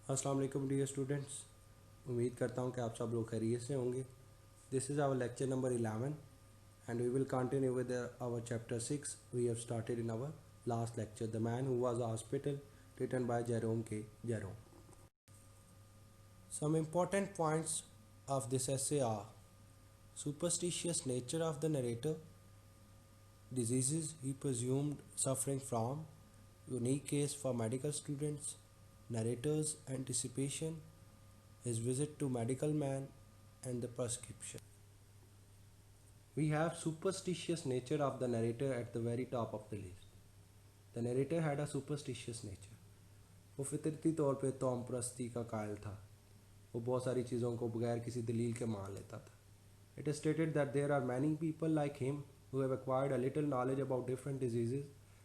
السلام علیکم dear students. امید کرتا ہوں کہ آپ سب لوگ خیریت سے ہوں گے. This is our lecture number 11 and we will continue with our chapter 6 we have started in our last lecture, the man who was a hospital, written by Jerome K Jerome. Some important points of this essay are: superstitious nature of the narrator, diseases he presumed suffering from, unique case for medical students, narrator's anticipation, his visit to medical man, and the prescription. We have superstitious nature of the narrator at the very top of the list. The narrator had a superstitious nature. وہ فطرتی طور پہ توم پرستی کا قائل تھا. وہ بہت ساری چیزوں کو بغیر کسی دلیل کے مان لیتا تھا. It is stated that there are many people like him who have acquired a little knowledge about different diseases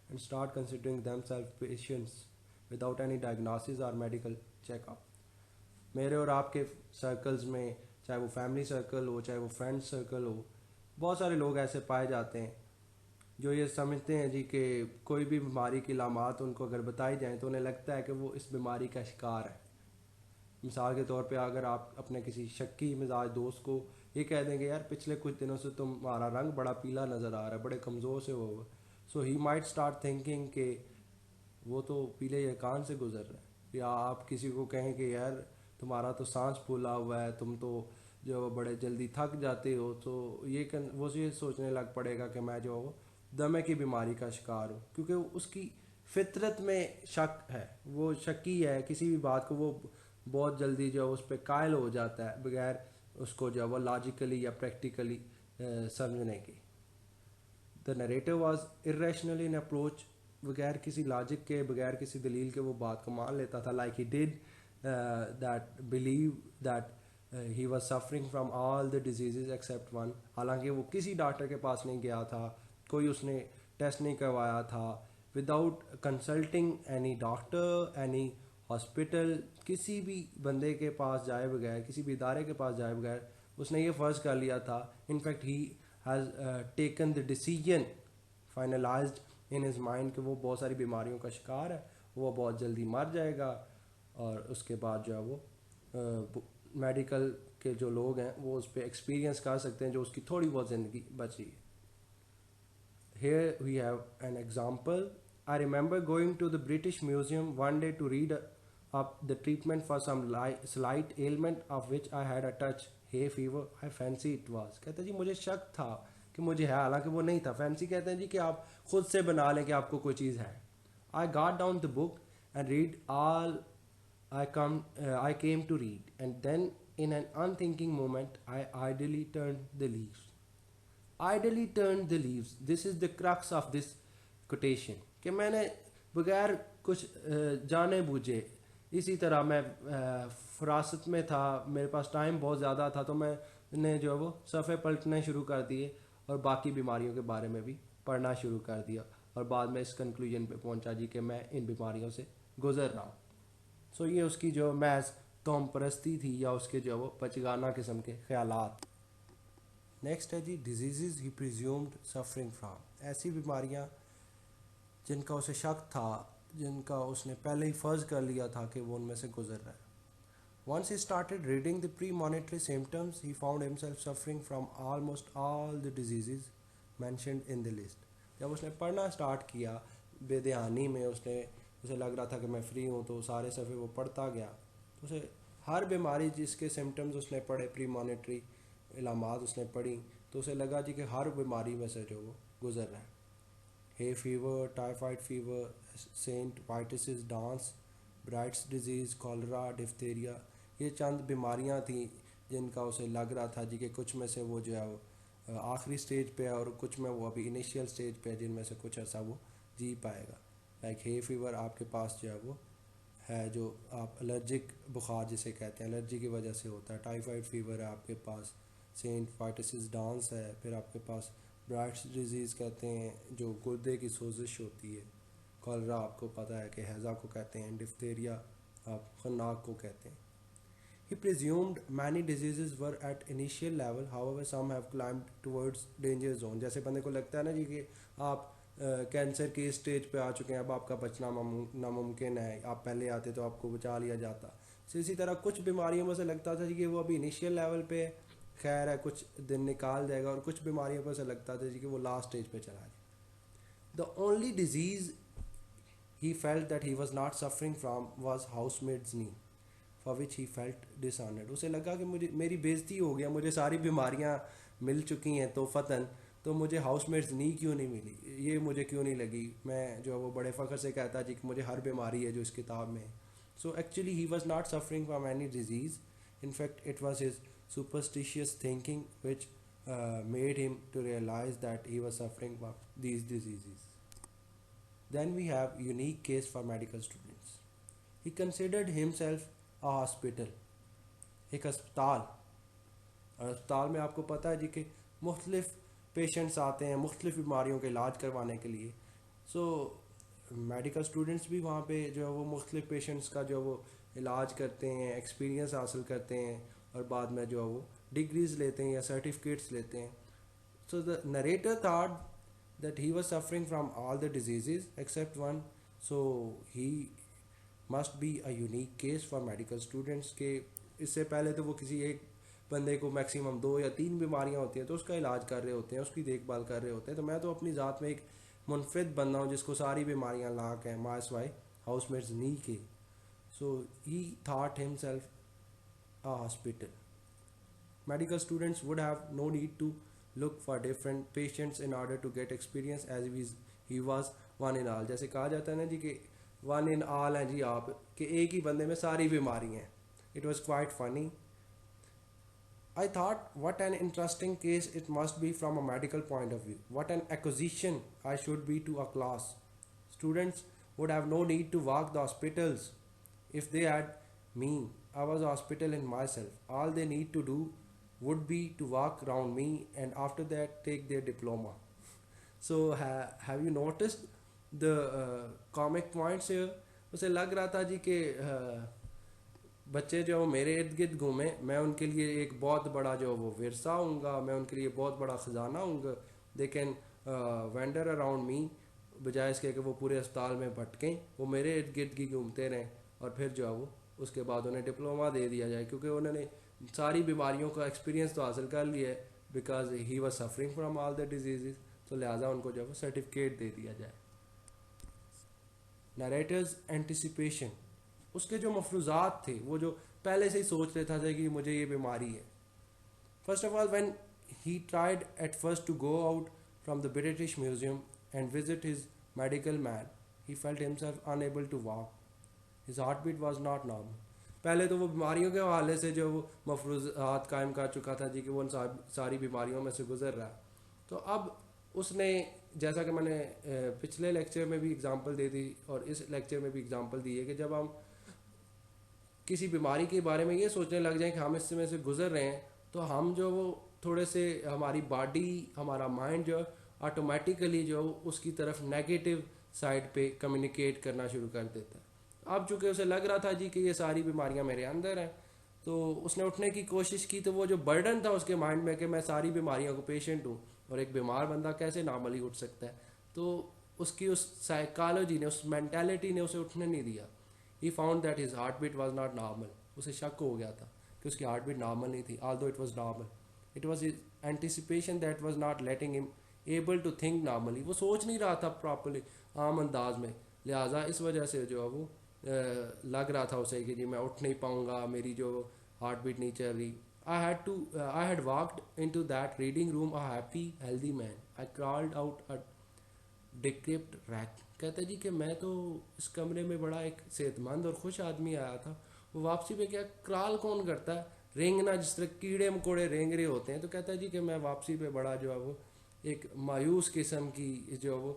and start considering themselves patients without any diagnosis or medical check-up. میرے اور آپ کے سرکلز میں, چاہے وہ family circle ہو, چاہے وہ friend circle ہو, بہت سارے لوگ ایسے پائے جاتے ہیں جو یہ سمجھتے ہیں کہ کوئی بھی بیماری کی علامات ان کو اگر بتائی جائیں تو انہیں لگتا ہے کہ وہ اس بیماری کا شکار ہے. مثال کے طور پہ اگر آپ اپنے کسی شکی مزاج دوست کو یہ کہہ دیں گے یار پچھلے کچھ دنوں سے تمہارا رنگ بڑا پیلا نظر آ رہا ہے, بڑے کمزور سے ہو, سو ہی مائٹ اسٹارٹ تھنکنگ کہ وہ تو پیلے یہ کان سے گزر رہا ہے. یا آپ کسی کو کہیں کہ یار تمہارا تو سانس پھولا ہوا ہے, تم تو جو بڑے جلدی تھک جاتے ہو, تو وہ یہ سوچنے لگ پڑے گا کہ میں جو دمے کی بیماری کا شکار ہوں, کیونکہ اس کی فطرت میں شک ہے, وہ شکی ہے, کسی بھی بات کو وہ بہت جلدی اس پہ قائل ہو جاتا ہے بغیر اس کو وہ لاجیکلی یا پریکٹیکلی سمجھنے کی. The narrator was irrational in approach, بغیر کسی لاجک کے, بغیر کسی دلیل کے وہ بات کو مان لیتا تھا. Like he did that believe that he was suffering from all the diseases accept one, حالانکہ وہ کسی ڈاکٹر کے پاس نہیں گیا تھا, کوئی اس نے ٹیسٹ نہیں کروایا تھا. Without consulting any doctor, any hospital, کسی بھی بندے کے پاس جائے بغیر, کسی بھی ادارے کے پاس جائے بغیر اس نے یہ فرض کر لیا تھا. In fact he has taken the decision finalised in his mind کہ وہ بہت ساری بیماریوں کا شکار ہے, وہ بہت جلدی مر جائے گا, اور اس کے بعد وہ میڈیکل کے جو لوگ ہیں وہ اس پہ ایکسپیرینس کر سکتے ہیں جو اس کی تھوڑی بہت زندگی بچی ہے. Here we have an example. I remember going to the British Museum one day to read up the treatment for some slight ailment of which I had a touch. Hay fever, I fancy it was. کہتے ہیں جی مجھے شک تھا کہ مجھے ہے, حالانکہ وہ نہیں تھا. فینسی کہتے ہیں جی کہ آپ خود سے بنا لیں کہ آپ کو کوئی چیز ہے. I got down the book and read all I came to read, and then in an unthinking moment I idly turned the leaves. Idly turned the leaves. This is the crux of this quotation. کہ میں نے بغیر کچھ جانے بوجھے, اسی طرح میں فراست میں تھا, میرے پاس ٹائم بہت زیادہ تھا, تو میں نے وہ صفحے پلٹنے شروع کر دیے اور باقی بیماریوں کے بارے میں بھی پڑھنا شروع کر دیا, اور بعد میں اس کنکلوژن پہ پہنچا جی کہ میں ان بیماریوں سے گزر رہا ہوں. سو یہ اس کی محض توم پرستی تھی, یا اس کے وہ پچگانہ قسم کے خیالات. نیکسٹ ہے جی ڈیزیزز ہی پریزیومڈ سفرنگ فرام, ایسی بیماریاں جن کا اسے شک تھا, جن کا اس نے پہلے ہی فرض کر لیا تھا کہ وہ ان میں سے گزر رہا ہے. Once he started reading the premonitory symptoms, he found himself suffering from almost all the diseases mentioned in the list. جب اس نے پڑھنا سٹارٹ کیا بے دھیانی میں, اسے لگ رہا تھا کہ میں فری ہوں, تو سارے صفحے وہ پڑھتا گیا, تو اسے ہر بیماری جس کے سمٹمز اس نے پڑھے, پری مانیٹری علامات اس نے پڑھی, تو اسے لگا جی کہ ہر بیماری میں سے وہ گزر رہا ہے. ہے fever, typhoid fever, saint Vitus's dance, Bright's disease, cholera, diphtheria, یہ چند بیماریاں تھیں جن کا اسے لگ رہا تھا جی کہ کچھ میں سے وہ آخری سٹیج پہ ہے, اور کچھ میں وہ ابھی انیشیل سٹیج پہ ہے, جن میں سے کچھ عرصہ وہ جی پائے گا. لائک ہے فیور آپ کے پاس وہ ہے, جو آپ الرجک بخار جسے کہتے ہیں, الرجی کی وجہ سے ہوتا ہے. ٹائیفائڈ فیور ہے آپ کے پاس, سینٹ وائٹسز ڈانس ہے, پھر آپ کے پاس برائٹس ڈیزیز کہتے ہیں جو گردے کی سوزش ہوتی ہے. کالرا آپ کو پتہ ہے کہ ہیضہ کو کہتے ہیں. ڈفتیریا آپ خناق کو کہتے ہیں. He presumed many diseases were at initial level, however some have climbed towards danger zone. جیسے بندے کو لگتا ہے نا جی کہ آپ کینسر کی اسٹیج پہ آ چکے ہیں, اب آپ کا بچنا ناممکن ہے, آپ پہلے آتے تو آپ کو بچا لیا جاتا. اسی طرح کچھ بیماریوں میں سے لگتا تھا کہ وہ ابھی انیشیل لیول پہ خیر ہے, کچھ دن نکال جائے گا, اور کچھ بیماریوں پہ سے لگتا تھا کہ وہ لاسٹ اسٹیج پہ چلا جائے. The only disease he felt that he was not suffering from was housemaid's knee, for which he felt dishonored. اسے لگا کہ مجھے میری بےزتی ہو گیا, مجھے ساری بیماریاں مل چکی ہیں تو فتن, تو مجھے ہاؤس میڈز نی کیوں نہیں ملی, یہ مجھے کیوں نہیں لگی. میں جو وہ بڑے فخر سے کہتا جی کہ مجھے ہر بیماری ہے جو اس کتاب میں ہے. So actually he was not suffering from any disease, in fact it was his superstitious thinking which made him to realize that he was suffering from these diseases. Then we have unique case for medical students. He considered himself a hospital, ایک اسپتال. اور اسپتال میں آپ کو پتہ ہے جی کہ مختلف پیشنٹس آتے ہیں مختلف بیماریوں کے علاج کروانے کے لیے. سو میڈیکل اسٹوڈنٹس بھی وہاں پہ جو ہے وہ مختلف پیشنٹس کا جو وہ علاج کرتے ہیں, ایکسپیرینس حاصل کرتے ہیں, اور بعد میں جو ہے وہ ڈگریز لیتے ہیں یا سرٹیفکیٹس لیتے ہیں. So the narrator thought that he was suffering from all the diseases except one, so he must be a unique case for medical students. کہ اس سے پہلے تو وہ کسی ایک بندے کو میکسیمم 2 یا 3 بیماریاں ہوتی ہیں تو اس کا علاج کر رہے ہوتے ہیں, اس کی دیکھ بھال کر رہے ہوتے ہیں. تو میں تو اپنی ذات میں ایک منفرد بندہ ہوں جس کو ساری بیماریاں لاک ہیں, ماس وائی ہاؤس میڈز نی کے. So he thought himself a hospital. Medical students would have no need to look for different patients in order to get experience, as he was one in all. جیسے کہا جاتا ہے نا جی کہ one ان آل ہیں جی آپ, کہ ایک ہی بندے میں ساری بیماری ہیں. It was quite funny. I thought what an interesting case it must be from a medical point of view. What an acquisition I should be to a class. Students would have no need to walk the hospitals if they had me. I was a hospital in myself. All they need to do would be to walk around me and after that take their diploma. So have you noticed the comic points here? اسے لگ رہا تھا جی کہ بچے جو میرے ارد گرد گھومیں, میں ان کے لیے ایک بہت بڑا جو وہ ورثہ ہوں گا, میں ان کے لیے بہت بڑا خزانہ ہوں گا. They can wander around me, بجائے اس کے کہ وہ پورے اسپتال میں بھٹکیں, وہ میرے ارد گرد کی گھومتے رہیں, اور پھر جو ہے وہ اس کے بعد انہیں ڈپلوما دے دیا جائے, کیونکہ انہوں نے ساری بیماریوں کا ایکسپیرینس تو حاصل کر لیا ہے, because he was suffering from all the diseases. تو لہٰذا ان کو جو ہے وہ سرٹیفکیٹ دے دیا جائے. نریٹرز اینٹیسپیشن, اس کے جو مفروضات تھے وہ جو پہلے سے ہی سوچ لیتا تھا کہ مجھے یہ بیماری ہے. First of all when he tried at first to go out from the British Museum and visit his medical man, he felt himself unable to walk, his heart beat was not normal. پہلے تو وہ بیماریوں کے حوالے سے جو وہ مفروضات قائم کر چکا تھا جی کہ وہ ان ساری بیماریوں میں سے گزر رہا ہے. تو اب اس نے, جیسا کہ میں نے پچھلے لیکچر میں بھی اگزامپل دے دی اور اس لیکچر میں بھی اگزامپل دی ہے, کہ جب ہم کسی بیماری کے بارے میں یہ سوچنے لگ جائیں کہ ہم اس میں سے گزر رہے ہیں, تو ہم جو وہ تھوڑے سے ہماری باڈی, ہمارا مائنڈ جو آٹومیٹیکلی جو اس کی طرف نیگیٹو سائڈ پہ کمیونیکیٹ کرنا شروع کر دیتا ہے. اب چونکہ اسے لگ رہا تھا جی کہ یہ ساری بیماریاں میرے اندر ہیں, تو اس نے اٹھنے کی کوشش کی, تو وہ جو برڈن تھا اس کے مائنڈ میں کہ میں ساری بیماریوں کو پیشنٹ ہوں, اور ایک بیمار بندہ کیسے نارملی اٹھ سکتا ہے, تو اس کی اس سائیکالوجی نے, اس مینٹیلٹی نے اسے اٹھنے نہیں دیا. He found that his heartbeat was not normal. اسے شک ہو گیا تھا کہ اس کی ہارٹ بیٹ نارمل نہیں تھی, although it was normal. It was his anticipation that was not letting him able to think normally. وہ سوچ نہیں رہا تھا پراپرلی, عام انداز میں, لہٰذا اس وجہ سے جو ہے وہ لگ رہا تھا اسے کہ جی میں اٹھ نہیں پاؤں گا, میری جو ہارٹ بیٹ نہیں چل رہی. I had walked into that reading room a happy, healthy man. I crawled out a decrepit rat. کہتا ہے جی کہ میں تو اس کمرے میں بڑا ایک صحت مند اور خوش آدمی آیا تھا. وہ واپسی پہ کیا کرال کون کرتا ہے, رینگنا, جس طرح کیڑے مکوڑے رینگ رہے ہوتے ہیں. تو کہتا ہے جی کہ میں واپسی پہ بڑا جو ہے وہ ایک مایوس قسم کی جو وہ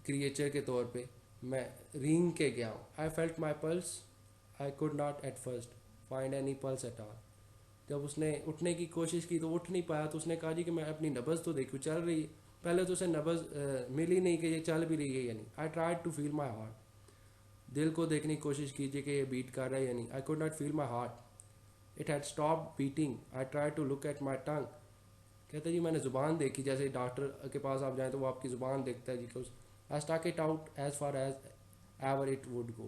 کریچر کے طور پہ میں رینگ کے گیا ہوں. I felt my pulse. I could not at first find any pulse at all. جب اس نے اٹھنے کی کوشش کی تو اٹھ نہیں پایا, تو اس نے کہا جی کہ میں اپنی نبض تو دیکھوں چل رہی ہے. پہلے تو اسے نبض ملی نہیں کہ یہ چل بھی رہی ہے یا نہیں. I tried to feel my heart. دل کو دیکھنے کی کوشش کیجیے کہ یہ بیٹ کر رہا ہے یا نہیں. I could not feel my heart. It had stopped beating. I tried to look at my tongue. کہتا ہے جی میں نے زبان دیکھی, جیسے ڈاکٹر کے پاس آپ جائیں تو وہ آپ کی زبان دیکھتا ہے جی کہ I stuck it out as far as ever it would go.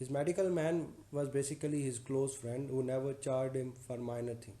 His medical man was basically his close friend who never charged him for minor things.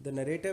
The narrator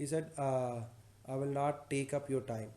He said, I will not take up your time.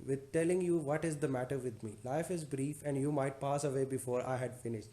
with telling you what is the matter with me. Life is brief and you might pass away before I had finished.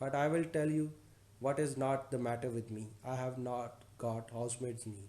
But I will tell you what is not the matter with me. I have not got housemaid's knee.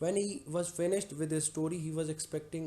When he was finished with his story, he was expecting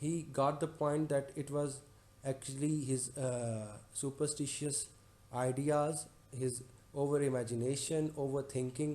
he got the point that it was actually his superstitious ideas, his over imagination, overthinking,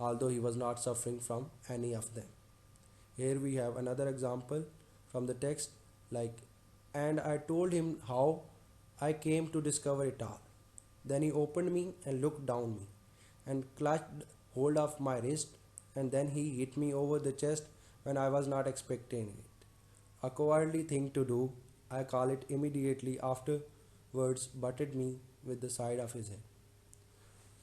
although he was not suffering from any of them. Here we have another example from the text, like, and I told him how I came to discover it all. Then he opened me and looked down me and clutched hold of my wrist, and then he hit me over the chest when I was not expecting it. A cowardly thing to do, I call it. Immediately afterwards butted me with the side of his head.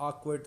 awkward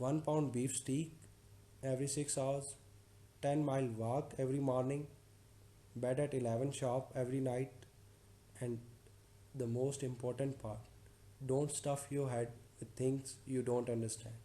1 pound beef steak every 6 hours, 10-mile walk every morning, bed at 11 sharp every night, and the most important part, don't stuff your head with things you don't understand.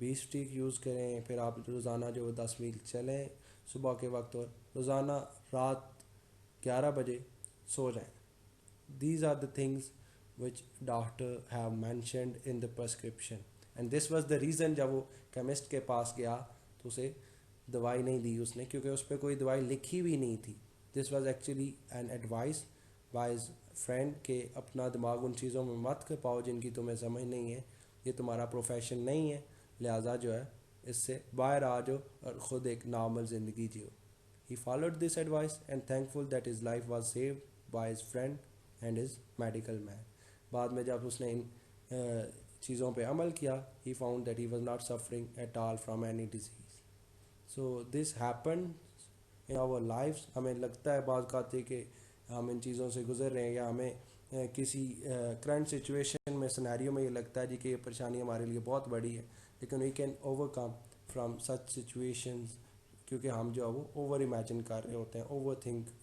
20 سٹیک use کریں. پھر آپ روزانہ جو 10 میل چلیں صبح کے وقت, اور روزانہ رات 11 بجے سو جائیں. These are the things which doctor have mentioned in the prescription, and this was the reason جب وہ کیمسٹ کے پاس گیا تو اسے دوائی نہیں دی اس نے, کیونکہ اس پہ کوئی دوائی لکھی بھی نہیں تھی. This was actually an advice by his friend کہ اپنا دماغ ان چیزوں میں مت کر پاؤ جن کی تمہیں سمجھ نہیں ہے, یہ تمہارا پروفیشن نہیں ہے, لہٰذا جو ہے اس سے باہر آ جاؤ اور خود ایک نارمل زندگی Jio. He followed this advice and thankful that his life was saved by his friend and his medical man. بعد میں جب اس نے ان چیزوں پہ عمل کیا, he found that he was not suffering at all from any disease. So this happen in our lives. ہمیں لگتا ہے بعض اوقات کہ ہم ان چیزوں سے گزر رہے ہیں, یا ہمیں کسی کرنٹ سچویشن میں سنیریو میں یہ لگتا ہے جی کہ یہ پریشانی ہمارے لیے بہت بڑی ہے, لیکن we can overcome from such situations, کیونکہ ہم جو ہے وہ اوور امیجن کر رہے ہوتے ہیں, اوور تھنک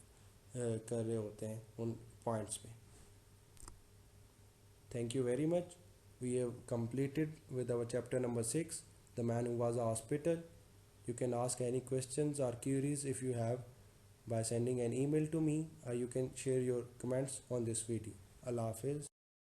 کر رہے ہوتے ہیں ان points میں. Thank you very much. We have completed with our chapter number 6, The Man Who Was a Hospital. You can ask any questions or queries if you have by sending an email to me, or you can share your comments on this video. Allah Hafiz.